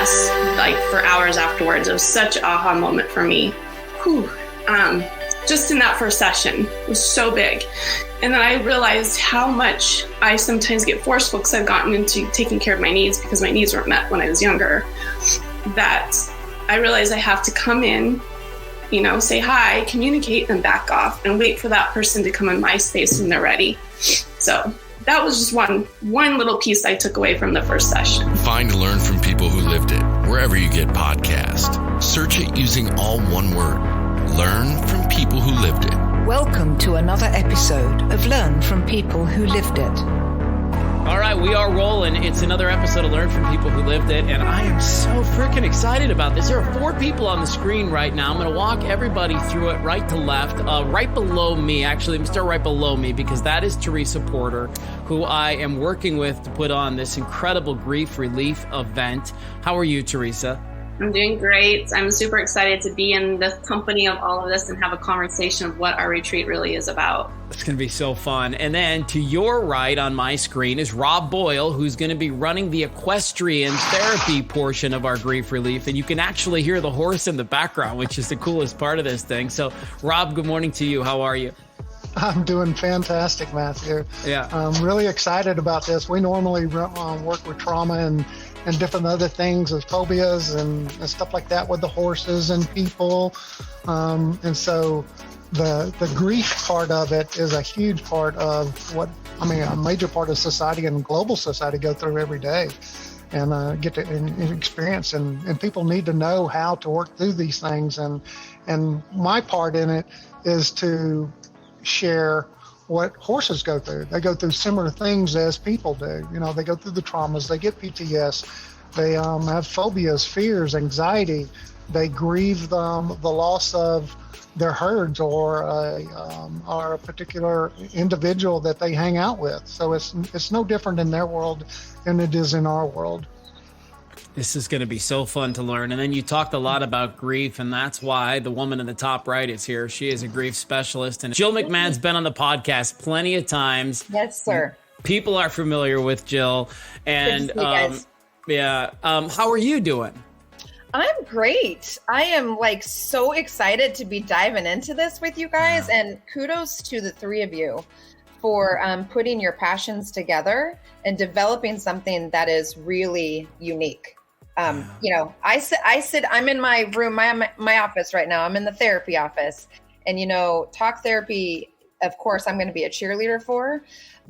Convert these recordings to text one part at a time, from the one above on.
mess like for hours afterwards. It was such an aha moment for me. Whew. Just in that first session, it was so big. And then I realized how much I sometimes get forceful because I've gotten into taking care of my needs because my needs weren't met when I was younger, that I realized I have to come in, say hi, communicate, and back off and wait for that person to come in my space when they're ready. So that was just one little piece I took away from the first session. Find and learn from people who lived it wherever you get podcasts. Search it using all one word. Learn from people who lived it. Welcome to another episode of Learn from People Who Lived It. All right, we are rolling. It's another episode of Learn from People Who Lived It, and I am so freaking excited about this. There are 4 people on the screen right now. I'm going to walk everybody through it right to left. Right below me, actually, let me start right below me because that is Teresa Porter, who I am working with to put on this incredible grief relief event. How are you, Teresa? I'm doing great. I'm super excited to be in the company of all of this and have a conversation of what our retreat really is about. It's going to be so fun. And then to your right on my screen is Rob Boyle, who's going to be running the equestrian therapy portion of our grief relief. And you can actually hear the horse in the background, which is the coolest part of this thing. So, Rob, good morning to you. How are you? I'm doing fantastic, Matthew. Yeah. I'm really excited about this. We normally work with trauma and different other things as phobias and stuff like that with the horses and people. And so the grief part of it is a huge part of a major part of society and global society go through every day and get to experience. And people need to know how to work through these things. And my part in it is to share what horses go through. They go through similar things as people do. They go through the traumas, they get PTS, they have phobias, fears, anxiety. They grieve the loss of their herds or a particular individual that they hang out with. So it's no different in their world than it is in our world. This is going to be so fun to learn. And then you talked a lot about grief, and that's why the woman in the top right is here. She is a grief specialist. And Jill McMahon's been on the podcast plenty of times. Yes, sir. People are familiar with Jill. And how are you doing? I'm great. I am so excited to be diving into this with you guys. And kudos to the 3 of you for putting your passions together and developing something that is really unique. I'm in my room, my office right now. I'm in the therapy office, and talk therapy, of course, I'm going to be a cheerleader for,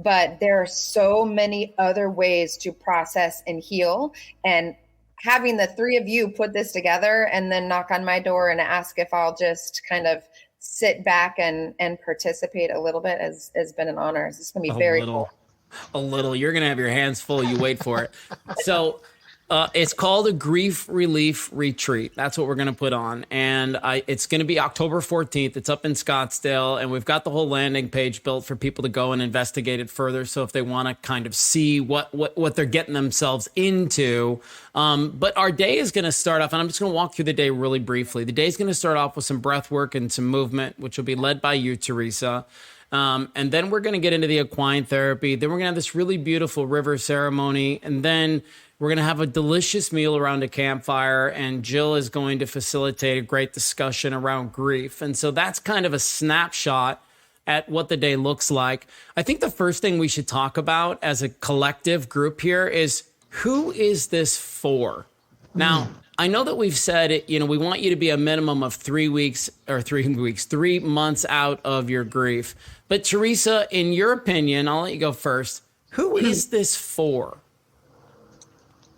but there are so many other ways to process and heal. And having the 3 of you put this together and then knock on my door and ask if I'll just kind of sit back and participate a little bit has been an honor. It's going to be very cool. A little. You're going to have your hands full. You wait for it. So it's called a grief relief retreat. That's what we're going to put on. And it's going to be October 14th. It's up in Scottsdale. And we've got the whole landing page built for people to go and investigate it further. So if they want to kind of see what they're getting themselves into. But our day is going to start off, and I'm just going to walk through the day really briefly. The day is going to start off with some breath work and some movement, which will be led by you, Teresa. And then we're going to get into the equine therapy. Then we're going to have this really beautiful river ceremony. And then we're going to have a delicious meal around a campfire. And Jill is going to facilitate a great discussion around grief. And so that's kind of a snapshot at what the day looks like. I think the first thing we should talk about as a collective group here is, who is this for? Now, I know that we've said it, we want you to be a minimum of 3 months out of your grief. But Teresa, in your opinion, I'll let you go first. Who is this for?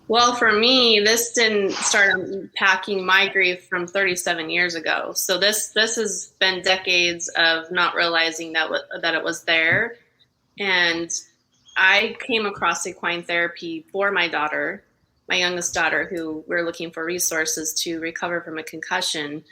Well, for me, this didn't start unpacking my grief from 37 years ago. So this has been decades of not realizing that it was there. And I came across equine therapy for my daughter, my youngest daughter, who we're looking for resources to recover from a concussion.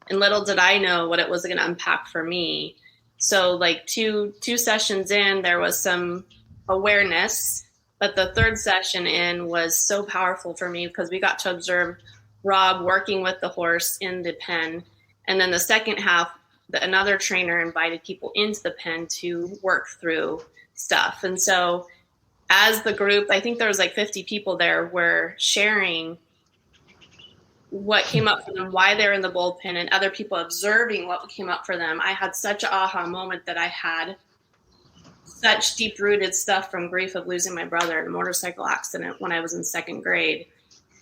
And little did I know what it was going to unpack for me. So two sessions in, there was some awareness, but the 3rd session in was so powerful for me because we got to observe Rob working with the horse in the pen. And then the second half, another trainer invited people into the pen to work through stuff. And so as the group, I think there was 50 people there, were sharing what came up for them, why they're in the bullpen, and other people observing what came up for them, I had such an aha moment that I had such deep-rooted stuff from grief of losing my brother in a motorcycle accident when I was in second grade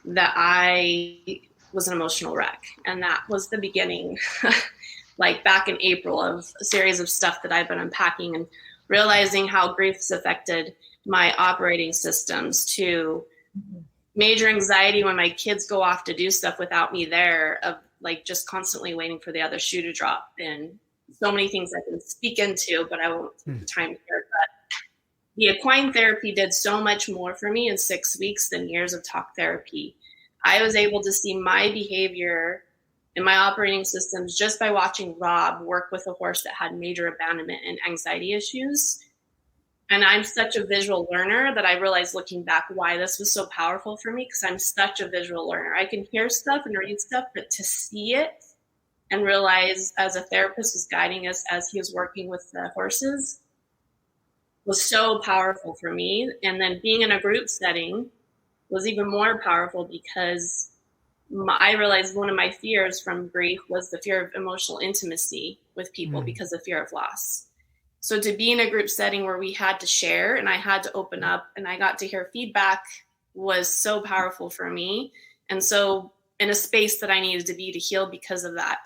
that I was an emotional wreck. And that was the beginning, like back in April, of a series of stuff that I've been unpacking and realizing how grief has affected my operating systems, to major anxiety when my kids go off to do stuff without me there, of like just constantly waiting for the other shoe to drop, and so many things I can speak into, but I won't take the time here. But the equine therapy did so much more for me in 6 weeks than years of talk therapy. I was able to see my behavior and my operating systems just by watching Rob work with a horse that had major abandonment and anxiety issues. And I'm such a visual learner that I realized looking back why this was so powerful for me, because I'm such a visual learner. I can hear stuff and read stuff, but to see it and realize as a therapist was guiding us as he was working with the horses was so powerful for me. And then being in a group setting was even more powerful, because I realized one of my fears from grief was the fear of emotional intimacy with people because of fear of loss. So to be in a group setting where we had to share and I had to open up and I got to hear feedback was so powerful for me. And so in a space that I needed to be to heal because of that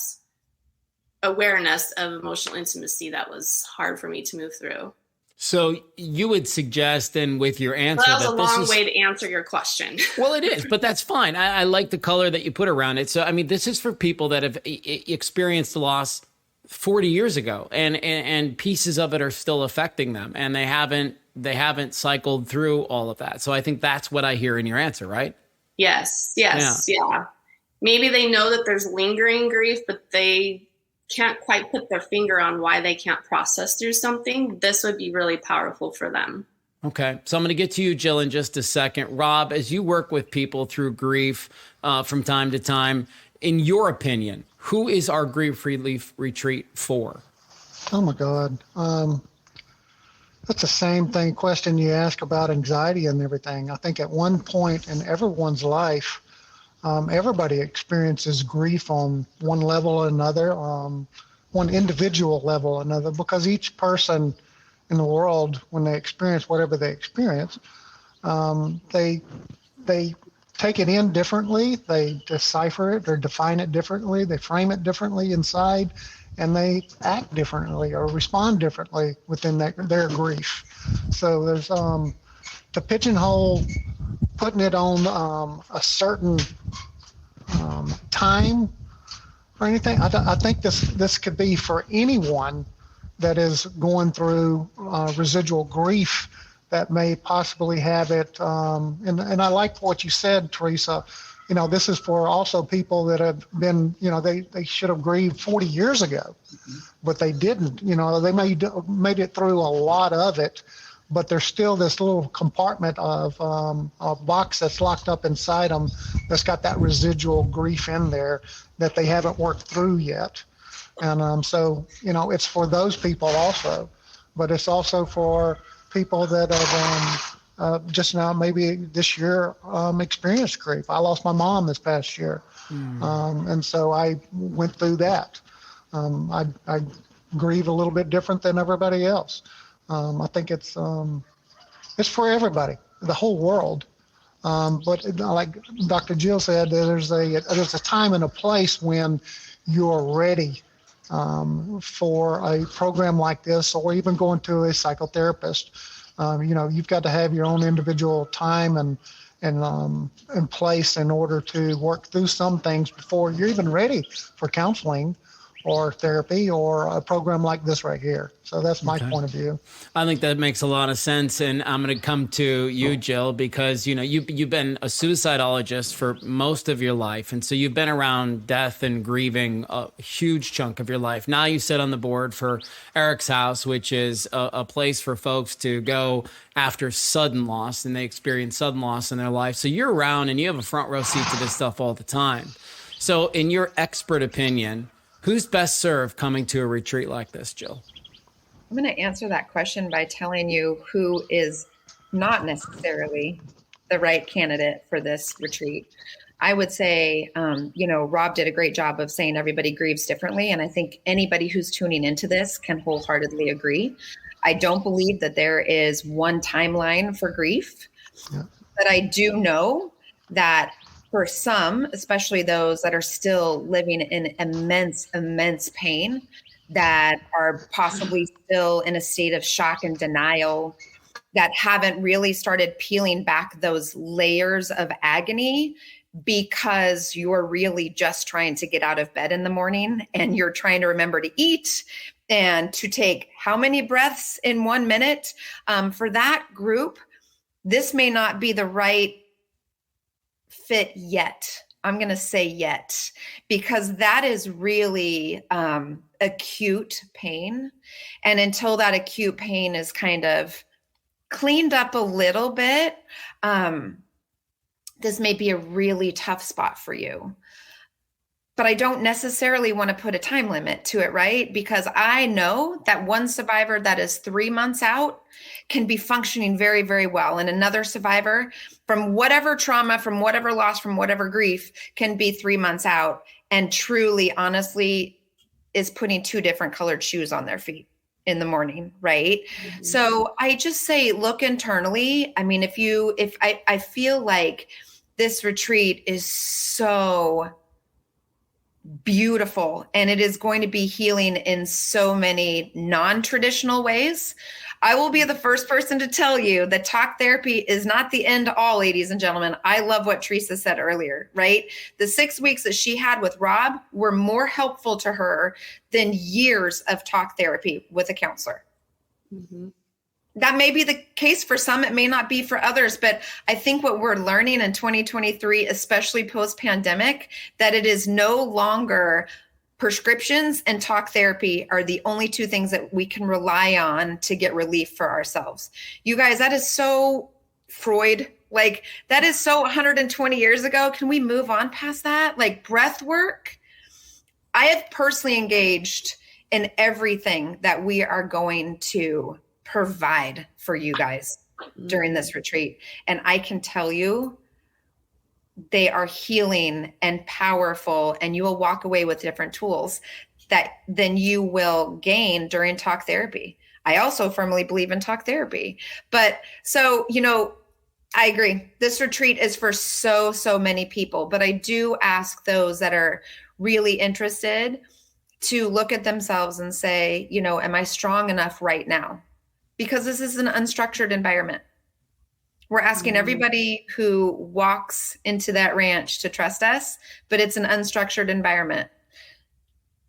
awareness of emotional intimacy, that was hard for me to move through. So you would suggest then with your answer that was a long way to answer your question. Well, it is, but that's fine. I like the color that you put around it. So, I mean, this is for people that have experienced loss 40 years ago, and pieces of it are still affecting them, and they haven't cycled through all of that. So I think that's what I hear in your answer, right? Yes. Yeah. Maybe they know that there's lingering grief, but they can't quite put their finger on why they can't process through something. This would be really powerful for them. Okay. So I'm going to get to you, Jill, in just a second. Rob, as you work with people through grief from time to time, in your opinion, who is our grief relief retreat for? Oh my God. That's the same question you ask about anxiety and everything. I think at one point in everyone's life, everybody experiences grief on one level or another, one individual level or another, because each person in the world, when they experience whatever they experience, they take it in differently, they decipher it or define it differently, they frame it differently inside, and they act differently or respond differently within their grief. So there's the pigeonhole, putting it on a certain time or anything. I think this could be for anyone that is going through residual grief that may possibly have it. And I like what you said, Teresa. You know, this is for also people that have been, you know, they should have grieved 40 years ago, but they didn't. You know, they made it through a lot of it, but there's still this little compartment of a box that's locked up inside them that's got that residual grief in there that they haven't worked through yet. And so, you know, it's for those people also, but it's also for people that have just now, maybe this year, experienced grief. I lost my mom this past year. And so I went through that. I grieve a little bit different than everybody else. I think it's for everybody, the whole world. But like Dr. Jill said, there's a time and a place when you're ready for a program like this, or even going to a psychotherapist. You know, you've got to have your own individual time and place in order to work through some things before you're even ready for counseling or therapy or a program like this right here. So that's my point of view. I think that makes a lot of sense. And I'm going to come to you, Jill, because, you know, you've been a suicidologist for most of your life. And so you've been around death and grieving a huge chunk of your life. Now you sit on the board for Eric's House, which is a place for folks to go after sudden loss, and they experience sudden loss in their life. So you're around and you have a front row seat to this stuff all the time. So in your expert opinion, who's best served coming to a retreat like this, Jill? I'm going to answer that question by telling you who is not necessarily the right candidate for this retreat. I would say, Rob did a great job of saying everybody grieves differently. And I think anybody who's tuning into this can wholeheartedly agree. I don't believe that there is one timeline for grief, but I do know that for some, especially those that are still living in immense pain, that are possibly still in a state of shock and denial, that haven't really started peeling back those layers of agony because you're really just trying to get out of bed in the morning and you're trying to remember to eat and to take how many breaths in 1 minute. For that group, this may not be the right fit yet. I'm going to say yet, because that is really acute pain. And until that acute pain is kind of cleaned up a little bit, this may be a really tough spot for you. But I don't necessarily want to put a time limit to it, right? Because I know that one survivor that is 3 months out can be functioning very, very well. And another survivor from whatever trauma, from whatever loss, from whatever grief can be 3 months out and truly, honestly, is putting two different colored shoes on their feet in the morning, right? Mm-hmm. So I just say, look internally. I mean, I feel like this retreat is so beautiful and it is going to be healing in so many non-traditional ways. I will be the first person to tell you that talk therapy is not the end all, ladies and gentlemen. I love what Teresa said earlier, right? The 6 weeks that she had with Rob were more helpful to her than years of talk therapy with a counselor. Mm-hmm. That may be the case for some. It may not be for others, but I think what we're learning in 2023, especially post-pandemic, that it is no longer prescriptions and talk therapy are the only two things that we can rely on to get relief for ourselves. You guys, that is so Freud. Like, that is so 120 years ago. Can we move on past that? Like, breath work. I have personally engaged in everything that we are going to provide for you guys during this retreat. And I can tell you, they are healing and powerful, and you will walk away with different tools that then you will gain during talk therapy. I also firmly believe in talk therapy. But so, I agree. This retreat is for so many people, but I do ask those that are really interested to look at themselves and say, am I strong enough right now? Because this is an unstructured environment. We're asking everybody who walks into that ranch to trust us, but it's an unstructured environment.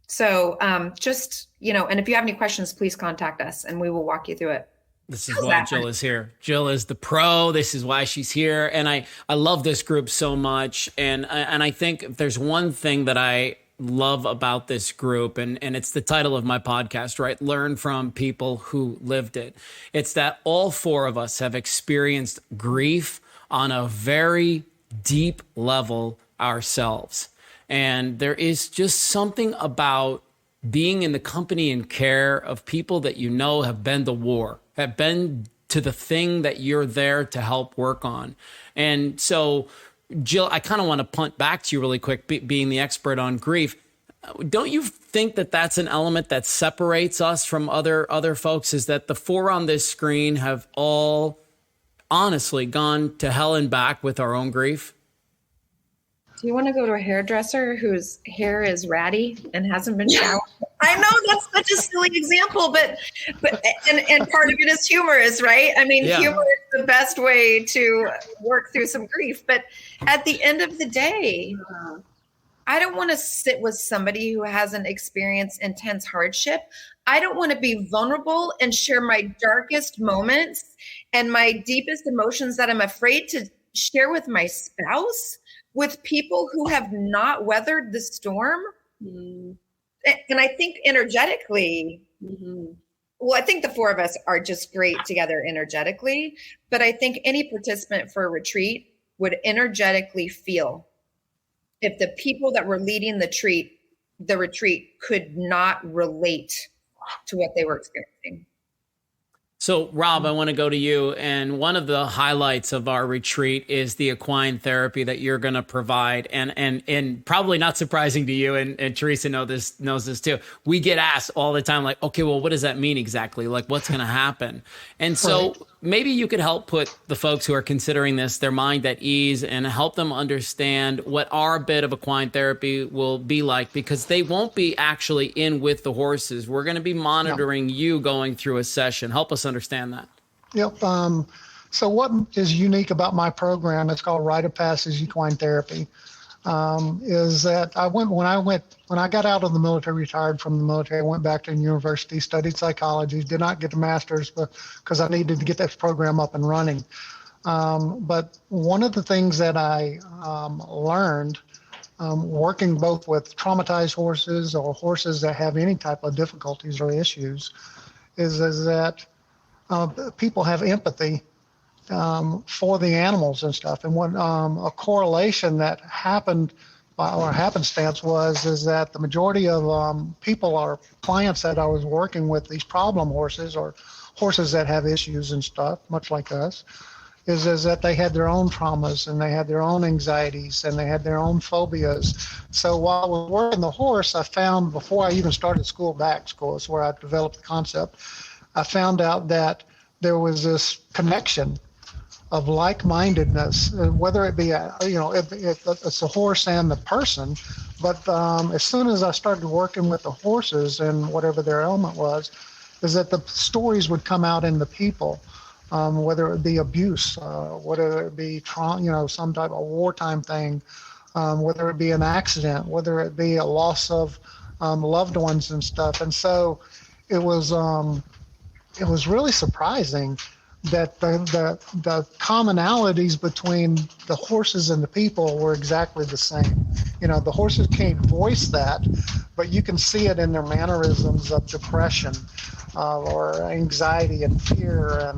So and if you have any questions, please contact us and we will walk you through it. This is why Jill is here. Jill is the pro. This is why she's here. And I love this group so much. And I think if there's one thing that I love about this group, and it's the title of my podcast, right? Learn from people who lived it. It's that all four of us have experienced grief on a very deep level ourselves. And there is just something about being in the company and care of people that have been to war, have been to the thing that you're there to help work on. And so, Jill, I kind of want to punt back to you really quick, being the expert on grief. Don't you think that that's an element that separates us from other folks, is that the four on this screen have all honestly gone to hell and back with our own grief? Do you want to go to a hairdresser whose hair is ratty and hasn't been showered? I know that's such a silly example, but and part of it is humorous, right? I mean, humor is the best way to work through some grief. But at the end of the day, I don't want to sit with somebody who hasn't experienced intense hardship. I don't want to be vulnerable and share my darkest moments and my deepest emotions that I'm afraid to share with my spouse, with people who have not weathered the storm. Mm. And I think energetically, well, I think the four of us are just great together energetically, but I think any participant for a retreat would energetically feel if the people that were leading the retreat could not relate to what they were experiencing. So, Rob, I want to go to you. And one of the highlights of our retreat is the equine therapy that you're going to provide. And probably not surprising to you, and Teresa knows this too. We get asked all the time, like, okay, well, what does that mean exactly? Like, what's going to happen? And so maybe you could help put the folks who are considering this, their mind at ease, and help them understand what our bit of equine therapy will be like, because they won't be actually in with the horses. We're going to be monitoring you going through a session. Help us understand that. Yep. So what is unique about my program, it's called Rite of Passage Equine Therapy, is that when I got out of the military, retired from the military, I went back to university, studied psychology, did not get a master's because I needed to get this program up and running. But one of the things that I learned working both with traumatized horses or horses that have any type of difficulties or issues is that people have empathy for the animals and stuff. And when a correlation that happened or happenstance is that the majority of people or clients that I was working with, these problem horses or horses that have issues and stuff, much like us, is that they had their own traumas and they had their own anxieties and they had their own phobias. So while I was working the horse, I found, before I even started school is where I developed the concept, I found out that there was this connection of like-mindedness, whether it be, if it's a horse and the person. But as soon as I started working with the horses and whatever their ailment was, is that the stories would come out in the people, whether it be abuse, whether it be some type of wartime thing, whether it be an accident, whether it be a loss of loved ones and stuff. And so it was really surprising that the commonalities between the horses and the people were exactly the same. The horses can't voice that, but you can see it in their mannerisms of depression or anxiety and fear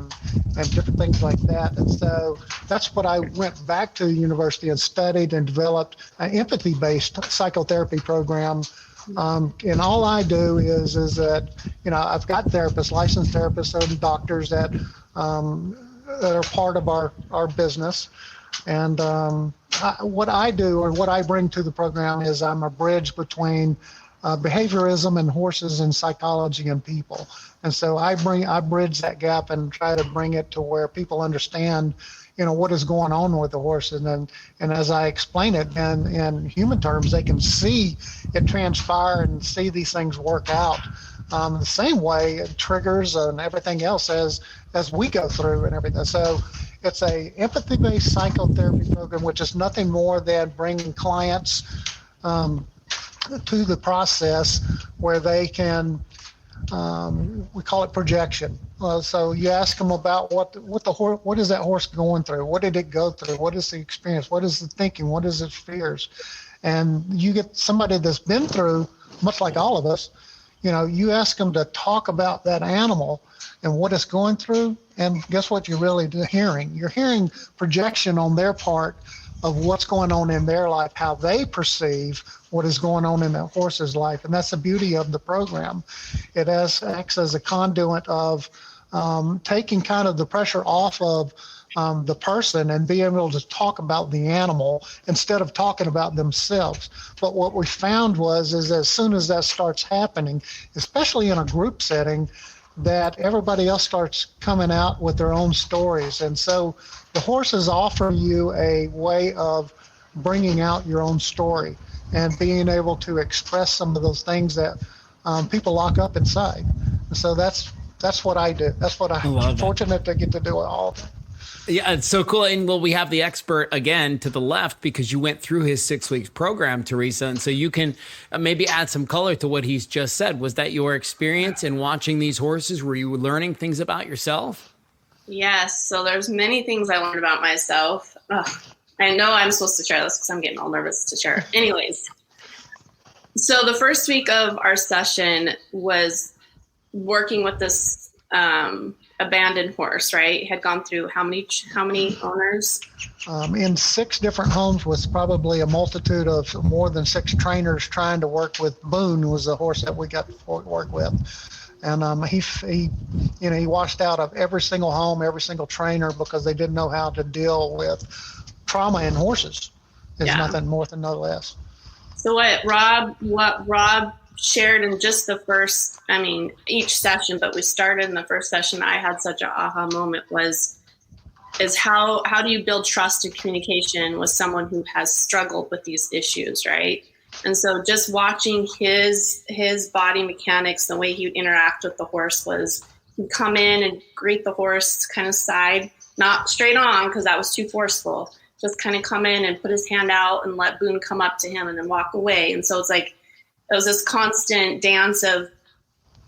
and different things like that. And so that's what I went back to the university and studied and developed an empathy-based psychotherapy program. And all I do is that, I've got therapists, licensed therapists and doctors that are part of our business. And what I do or what I bring to the program is I'm a bridge between behaviorism and horses and psychology and people. And so I bridge that gap and try to bring it to where people understand what is going on with the horses. And as I explain it in human terms, they can see it transpire and see these things work out the same way it triggers and everything else as we go through and everything. So it's a empathy-based psychotherapy program, which is nothing more than bringing clients to the process where they can, we call it projection. So you ask them about what is that horse going through? What did it go through? What is the experience? What is the thinking? What is its fears? And you get somebody that's been through, much like all of us, you ask them to talk about that animal and what it's going through, and guess what you're really hearing? You're hearing projection on their part of what's going on in their life, how they perceive what is going on in that horse's life. And that's the beauty of the program. It acts as a conduit of taking kind of the pressure off of the person and being able to talk about the animal instead of talking about themselves. But what we found is as soon as that starts happening, especially in a group setting, that everybody else starts coming out with their own stories. And so the horses offer you a way of bringing out your own story and being able to express some of those things that people lock up inside. And so that's what I do. That's what I'm fortunate to get to do it all. Yeah, it's so cool. And we have the expert again to the left because you went through his 6 weeks program, Teresa. And so you can maybe add some color to what he's just said. Was that your experience in watching these horses? Were you learning things about yourself? Yes. So there's many things I learned about myself. I know I'm supposed to share this because I'm getting all nervous to share it. Anyways, so the first week of our session was working with this abandoned horse, right? Had gone through how many owners? In 6 different homes with probably a multitude of more than 6 trainers trying to work with. Boone was the horse that we got to work with. And he washed out of every single home, every single trainer, because they didn't know how to deal with trauma in horses. It's nothing more than no less. So what Rob shared in just the first, each session, but we started in the first session, I had such an aha moment is how do you build trust and communication with someone who has struggled with these issues, right? And so just watching his body mechanics, the way he would interact with the horse was he'd come in and greet the horse kind of side, not straight on because that was too forceful, just kind of come in and put his hand out and let Boone come up to him and then walk away. And so it's like, it was this constant dance of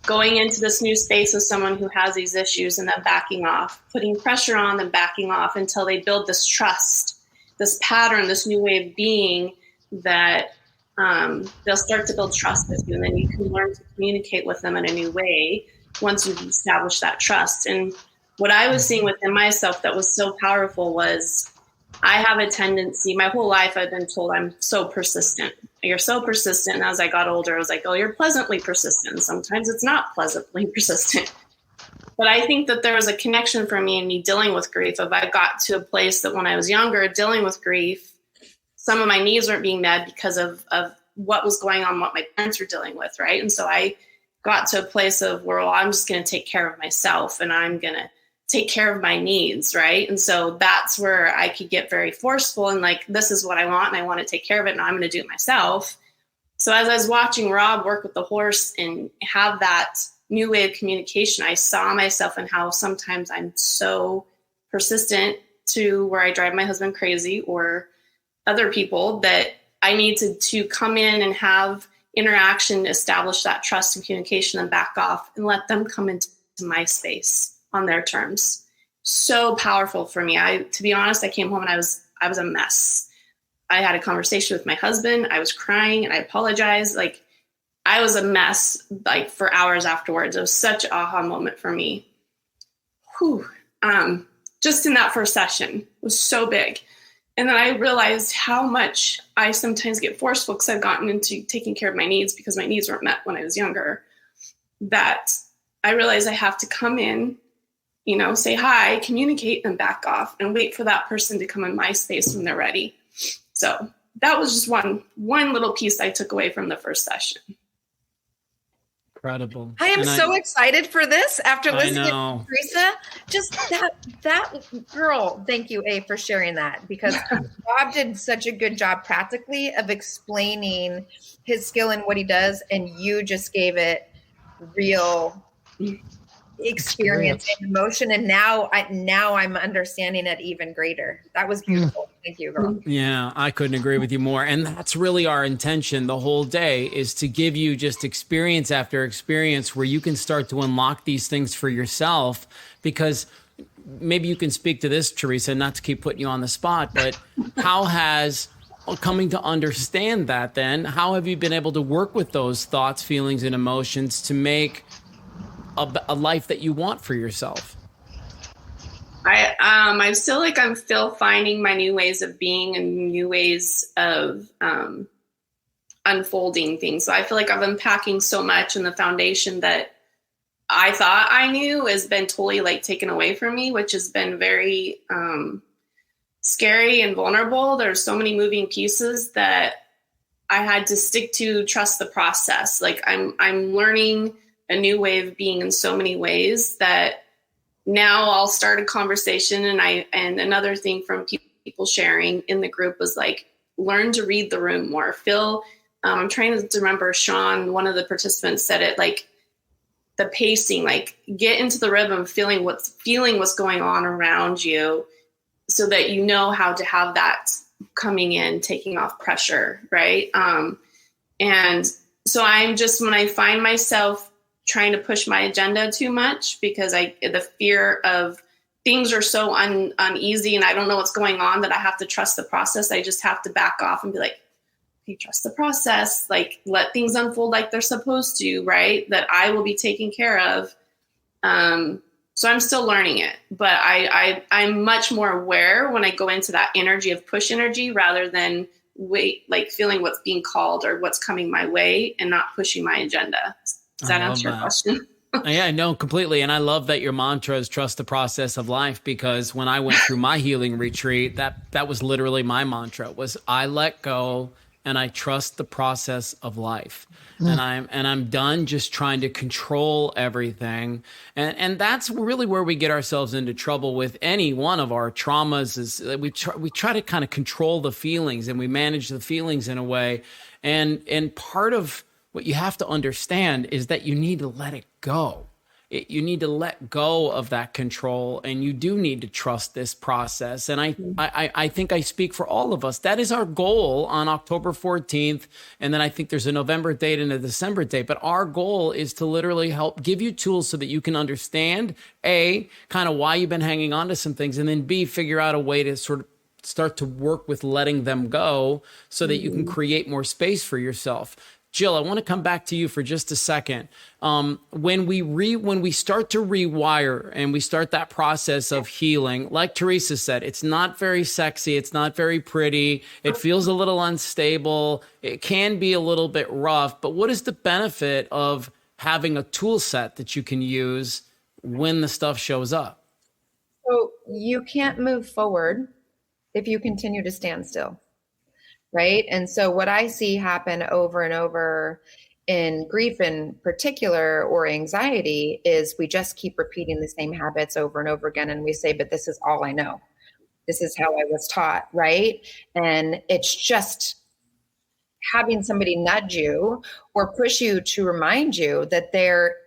going into this new space with someone who has these issues and then backing off, putting pressure on them, backing off until they build this trust, this pattern, this new way of being that they'll start to build trust with you. And then you can learn to communicate with them in a new way once you've established that trust. And what I was seeing within myself that was so powerful was I have a tendency, my whole life I've been told I'm so persistent. You're so persistent. And as I got older, I was like, oh, you're pleasantly persistent. Sometimes it's not pleasantly persistent. But I think that there was a connection for me in me dealing with grief. If I got to a place that when I was younger, dealing with grief, some of my needs weren't being met because of what was going on, what my parents were dealing with, right? And so I got to a place of where, well, I'm just going to take care of myself and I'm going to take care of my needs, right? And so that's where I could get very forceful and like, this is what I want and I want to take care of it and I'm going to do it myself. So as I was watching Rob work with the horse and have that new way of communication, I saw myself and how sometimes I'm so persistent to where I drive my husband crazy or other people that I need to come in and have interaction, establish that trust and communication and back off and let them come into my space on their terms. So powerful for me. To be honest, I came home and I was a mess. I had a conversation with my husband. I was crying and I apologized. Like I was a mess, like for hours afterwards. It was such an aha moment for me. Just in that first session, it was so big. And then I realized how much I sometimes get forceful because I've gotten into taking care of my needs because my needs weren't met when I was younger, that I realized I have to come in, say hi, communicate, and back off and wait for that person to come in my space when they're ready. So that was just one little piece I took away from the first session. Incredible. I am so excited for this after listening to Teresa. Just that girl, thank you, A, for sharing that, because Bob did such a good job practically of explaining his skill and what he does, and you just gave it real experience and emotion, and now I'm understanding it even greater. That was beautiful. Thank you, girl. Yeah, I couldn't agree with you more. And that's really our intention the whole day, is to give you just experience after experience where you can start to unlock these things for yourself. Because maybe you can speak to this, Teresa, not to keep putting you on the spot, but how has coming to understand that then, how have you been able to work with those thoughts, feelings, and emotions to make a life that you want for yourself? I'm still finding my new ways of being and new ways of unfolding things. So I feel like I'm unpacking so much, and the foundation that I thought I knew has been totally like taken away from me, which has been very scary and vulnerable. There's so many moving pieces that I had to stick to, trust the process. Like I'm learning a new way of being in so many ways that now I'll start a conversation. And another thing from people sharing in the group was like, learn to read the room more. I'm trying to remember, Sean, one of the participants said it, like the pacing, like get into the rhythm of feeling what's going on around you so that you know how to have that coming in, taking off pressure. Right. And so when I find myself trying to push my agenda too much because the fear of things are so uneasy and I don't know what's going on that I have to trust the process. I just have to back off and be like, okay, trust the process, like let things unfold like they're supposed to, right? That I will be taken care of. So I'm still learning it, but I'm much more aware when I go into that energy of push energy rather than like feeling what's being called or what's coming my way and not pushing my agenda. Does that answer your question? Yeah, no, completely. And I love that your mantra is trust the process of life, because when I went through my healing retreat, that was literally my mantra, was I let go and I trust the process of life. And I'm done just trying to control everything. And that's really where we get ourselves into trouble with any one of our traumas, is that we try to kind of control the feelings, and we manage the feelings in a way. And part of what you have to understand is that you need to let it go. You need to let go of that control, and you do need to trust this process. And I think I speak for all of us. That is our goal on October 14th. And then I think there's a November date and a December date. But our goal is to literally help give you tools so that you can understand, A, kind of why you've been hanging on to some things, and then B, figure out a way to sort of start to work with letting them go so that you can create more space for yourself. Jill, I want to come back to you for just a second. When we start to rewire and we start that process of healing, like Teresa said, it's not very sexy. It's not very pretty. It feels a little unstable. It can be a little bit rough. But what is the benefit of having a tool set that you can use when the stuff shows up? So you can't move forward if you continue to stand still. Right. And so what I see happen over and over in grief in particular, or anxiety, is we just keep repeating the same habits over and over again. And we say, but this is all I know. This is how I was taught. Right. And it's just having somebody nudge you or push you to remind you that there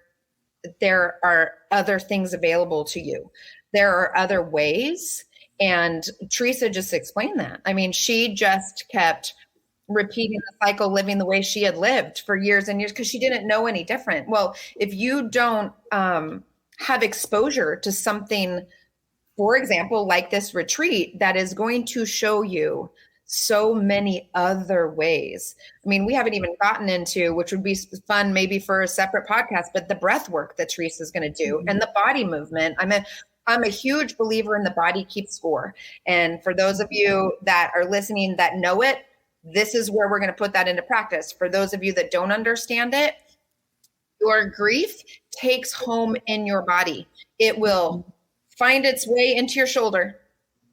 are other things available to you. There are other ways. And Teresa just explained that. I mean, she just kept repeating the cycle, living the way she had lived for years and years, because she didn't know any different. Well, if you don't have exposure to something, for example, like this retreat, that is going to show you so many other ways. I mean, we haven't even gotten into, which would be fun maybe for a separate podcast, but the breath work that Teresa is going to do, and the body movement. I'm a huge believer in the body keeps score. And for those of you that are listening that know it, this is where we're going to put that into practice. For those of you that don't understand it, your grief takes home in your body. It will find its way into your shoulder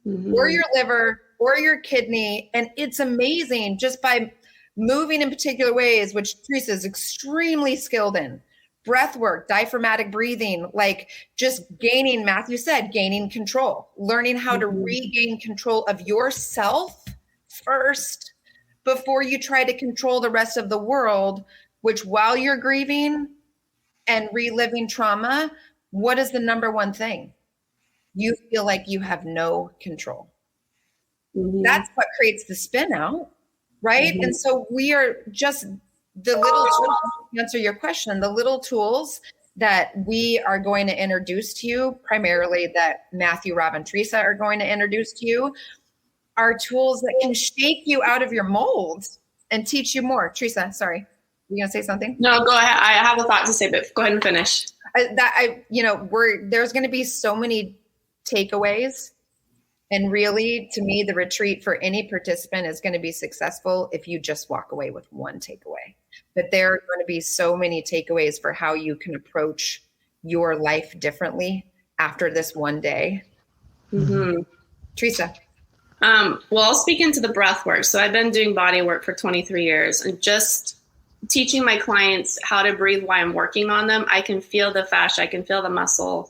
or your liver or your kidney. And it's amazing just by moving in particular ways, which Teresa is extremely skilled in. Breath work, diaphragmatic breathing, like just gaining, Mathew said, gaining control, learning how to regain control of yourself first before you try to control the rest of the world, which while you're grieving and reliving trauma, what is the number one thing? You feel like you have no control. That's what creates the spin out, right? And so we are just the little tools, to answer your question, the little tools that we are going to introduce to you, primarily that Mathew, Rob, and Teresa are going to introduce to you, are tools that can shake you out of your mold and teach you more. Teresa, sorry, you gonna say something? No, go ahead. I have a thought to say, but go ahead and finish. There's going to be so many takeaways. And really, to me, the retreat for any participant is going to be successful if you just walk away with one takeaway. But there are going to be so many takeaways for how you can approach your life differently after this one day. Teresa. Well, I'll speak into the breath work. So I've been doing body work for 23 years and just teaching my clients how to breathe while I'm working on them. I can feel the fascia. I can feel the muscle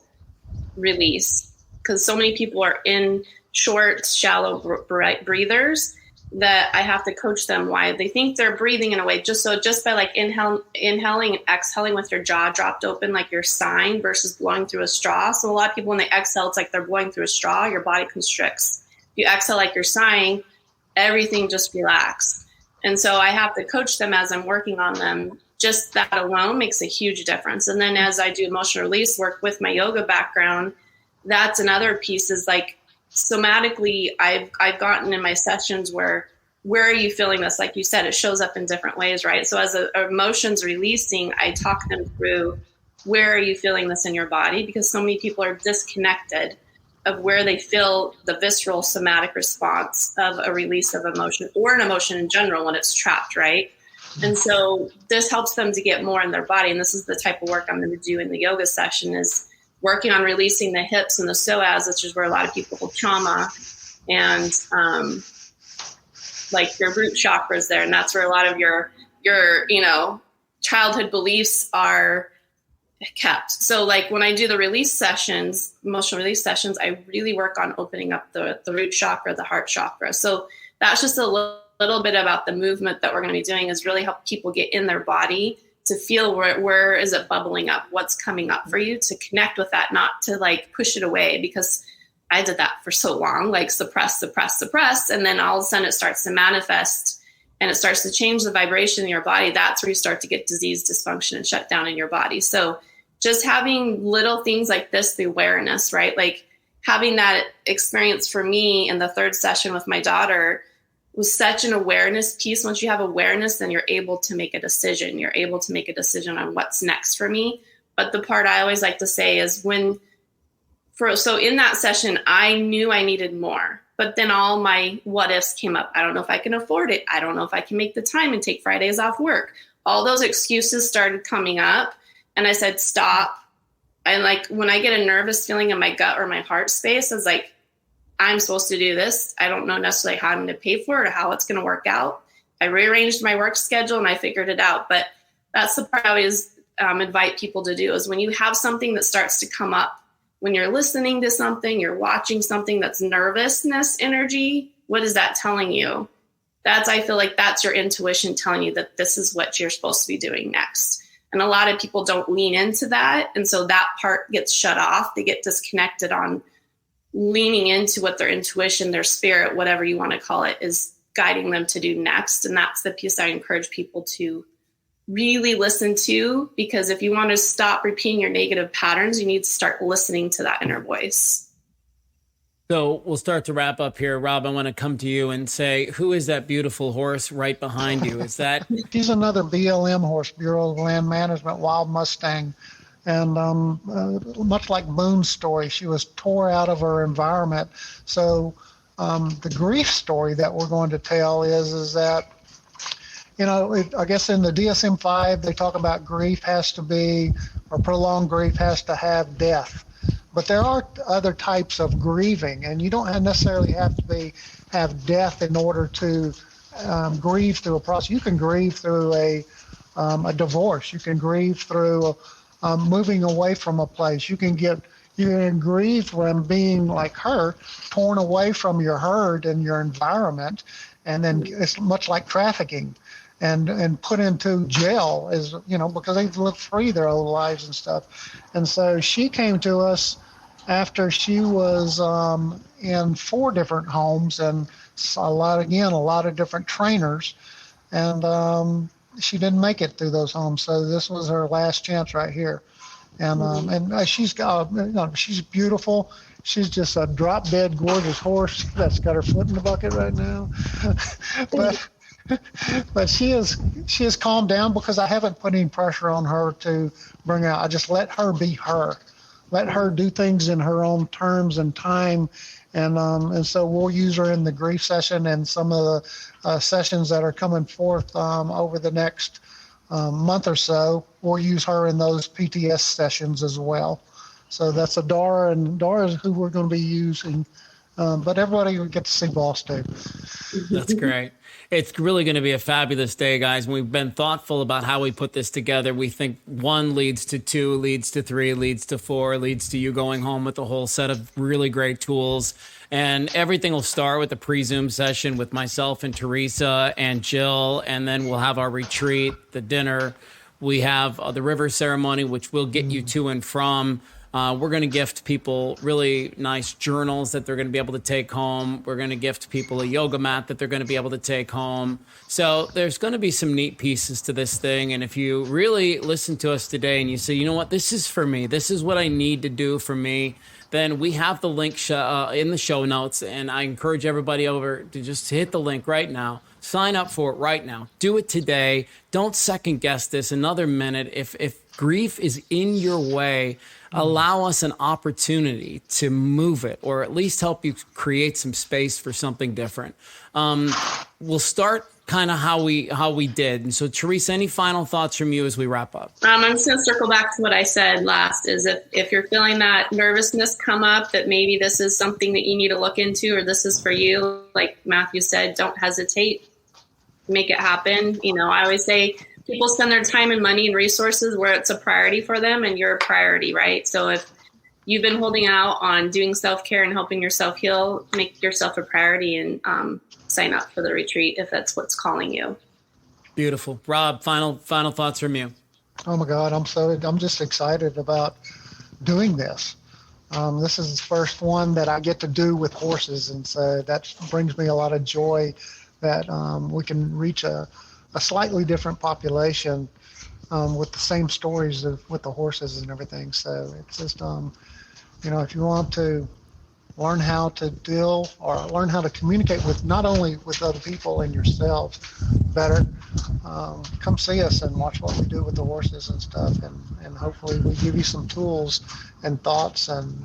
release, because so many people are in short, shallow breathers that I have to coach them why they think they're breathing in a way. Just by like inhaling and exhaling with your jaw dropped open, like you're sighing versus blowing through a straw. So a lot of people, when they exhale, it's like they're blowing through a straw. Your body constricts. You exhale like you're sighing, everything just relax. And so I have to coach them as I'm working on them. Just that alone makes a huge difference. And then as I do emotional release work with my yoga background, that's another piece, is like somatically, I've gotten in my sessions where are you feeling this? Like you said, it shows up in different ways, right? So as emotions releasing, I talk them through, where are you feeling this in your body? Because so many people are disconnected of where they feel the visceral somatic response of a release of emotion, or an emotion in general when it's trapped, right? And so this helps them to get more in their body. And this is the type of work I'm going to do in the yoga session, is working on releasing the hips and the psoas, which is where a lot of people hold trauma, and like your root chakras there. And that's where a lot of your, childhood beliefs are kept. So like when I do the release sessions, emotional release sessions, I really work on opening up the root chakra, the heart chakra. So that's just a little bit about the movement that we're going to be doing, is really help people get in their body to feel where is it bubbling up, what's coming up for you, to connect with that, not to like push it away, because I did that for so long, like suppress. And then all of a sudden it starts to manifest and it starts to change the vibration in your body. That's where you start to get disease, dysfunction, and shut down in your body. So just having little things like this, the awareness, right? Like having that experience for me in the third session with my daughter was such an awareness piece. Once you have awareness, then you're able to make a decision. You're able to make a decision on what's next for me. But the part I always like to say is so in that session, I knew I needed more, but then all my what ifs came up. I don't know if I can afford it. I don't know if I can make the time and take Fridays off work. All those excuses started coming up, and I said, stop. And like, when I get a nervous feeling in my gut or my heart space, I was like, I'm supposed to do this. I don't know necessarily how I'm going to pay for it or how it's going to work out. I rearranged my work schedule and I figured it out. But that's the part I always invite people to do, is when you have something that starts to come up, when you're listening to something, you're watching something that's nervousness energy, what is that telling you? I feel like that's your intuition telling you that this is what you're supposed to be doing next. And a lot of people don't lean into that. And so that part gets shut off. They get disconnected on leaning into what their intuition, their spirit, whatever you want to call it, is guiding them to do next. And that's the piece I encourage people to really listen to, because if you want to stop repeating your negative patterns, you need to start listening to that inner voice. So we'll start to wrap up here. Rob, I want to come to you and say, who is that beautiful horse right behind you? Is that? She's another BLM horse, Bureau of Land Management, wild Mustang. And much like Boone's story, she was tore out of her environment. So the grief story that we're going to tell is that, I guess in the DSM-5, they talk about grief has to be, or prolonged grief has to have death. But there are other types of grieving, and you don't necessarily have to have death in order to grieve through a process. You can grieve through a divorce. You can grieve through moving away from a place. You can grieve from being like her, torn away from your herd and your environment, and then it's much like trafficking. And put into jail, because they've lived free their whole lives and stuff. And so she came to us after she was in 4 different homes and a lot of different trainers. And she didn't make it through those homes. So this was her last chance right here. And she's she's beautiful. She's just a drop dead gorgeous horse that's got her foot in the bucket right now. But she has calmed down, because I haven't put any pressure on her to bring her out. I just let her be her, let her do things in her own terms and time, and so we'll use her in the grief session and some of the sessions that are coming forth over the next month or so. We'll use her in those PTS sessions as well. So that's Adara, and Adara is who we're going to be using. But everybody will get to see Boss too. That's great. It's really going to be a fabulous day, guys. We've been thoughtful about how we put this together. We think 1 leads to 2, leads to 3, leads to 4, leads to you going home with a whole set of really great tools. And everything will start with a pre-Zoom session with myself and Teresa and Jill. And then we'll have our retreat, the dinner. We have the river ceremony, which will get you to and from. We're going to gift people really nice journals that they're going to be able to take home. We're going to gift people a yoga mat that they're going to be able to take home. So there's going to be some neat pieces to this thing. And if you really listen to us today and you say, you know what, this is for me, this is what I need to do for me, then we have the link in the show notes. And I encourage everybody over to just hit the link right now. Sign up for it right now. Do it today. Don't second guess this another minute. If grief is in your way, allow us an opportunity to move it, or at least help you create some space for something different. We'll start kind of how we did. And so, Teresa, any final thoughts from you as we wrap up? I'm just going to circle back to what I said last, is if you're feeling that nervousness come up, that maybe this is something that you need to look into, or this is for you, like Mathew said, don't hesitate, make it happen. You know, I always say people spend their time and money and resources where it's a priority for them, and you're a priority, right? So if you've been holding out on doing self-care and helping yourself heal, make yourself a priority and sign up for the retreat if that's what's calling you. Beautiful. Rob, final thoughts from you. Oh my God, I'm just excited about doing this. This is the first one that I get to do with horses, and so that brings me a lot of joy that we can reach a slightly different population with the same stories with the horses and everything. So it's just, you know, if you want to learn how to deal or learn how to communicate with not only with other people and yourselves better, come see us and watch what we do with the horses and stuff. And hopefully we give you some tools and thoughts and,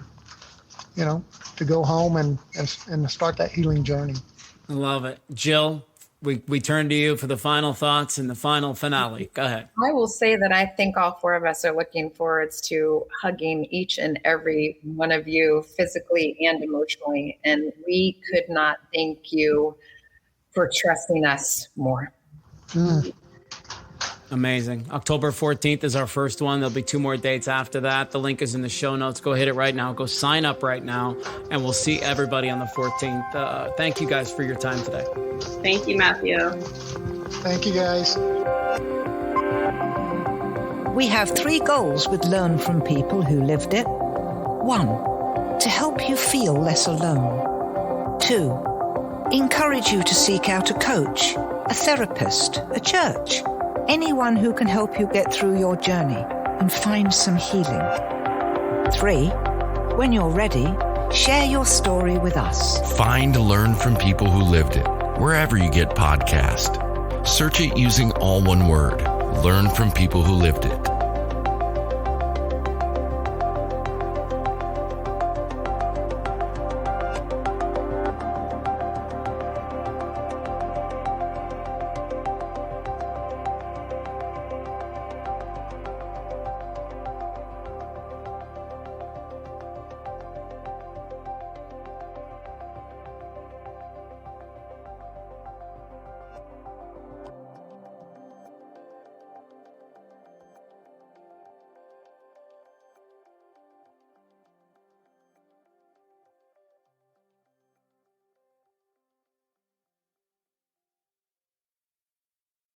you know, to go home and start that healing journey. I love it. Jill, we turn to you for the final thoughts and the final finale. Go ahead. I will say that I think all four of us are looking forward to hugging each and every one of you physically and emotionally. And we could not thank you for trusting us more. Amazing. October 14th is our first one. There'll be 2 more dates after that. The link is in the show notes. Go hit it right now. Go sign up right now. And we'll see everybody on the 14th. Thank you guys for your time today. Thank you, Mathew. Thank you, guys. We have 3 goals with Learn from People Who Lived It. 1, to help you feel less alone. 2, encourage you to seek out a coach, a therapist, a church, anyone who can help you get through your journey and find some healing. 3, when you're ready, share your story with us. Find Learn from People Who Lived It wherever you get podcasts. Search it using all one word. Learn from People Who Lived It.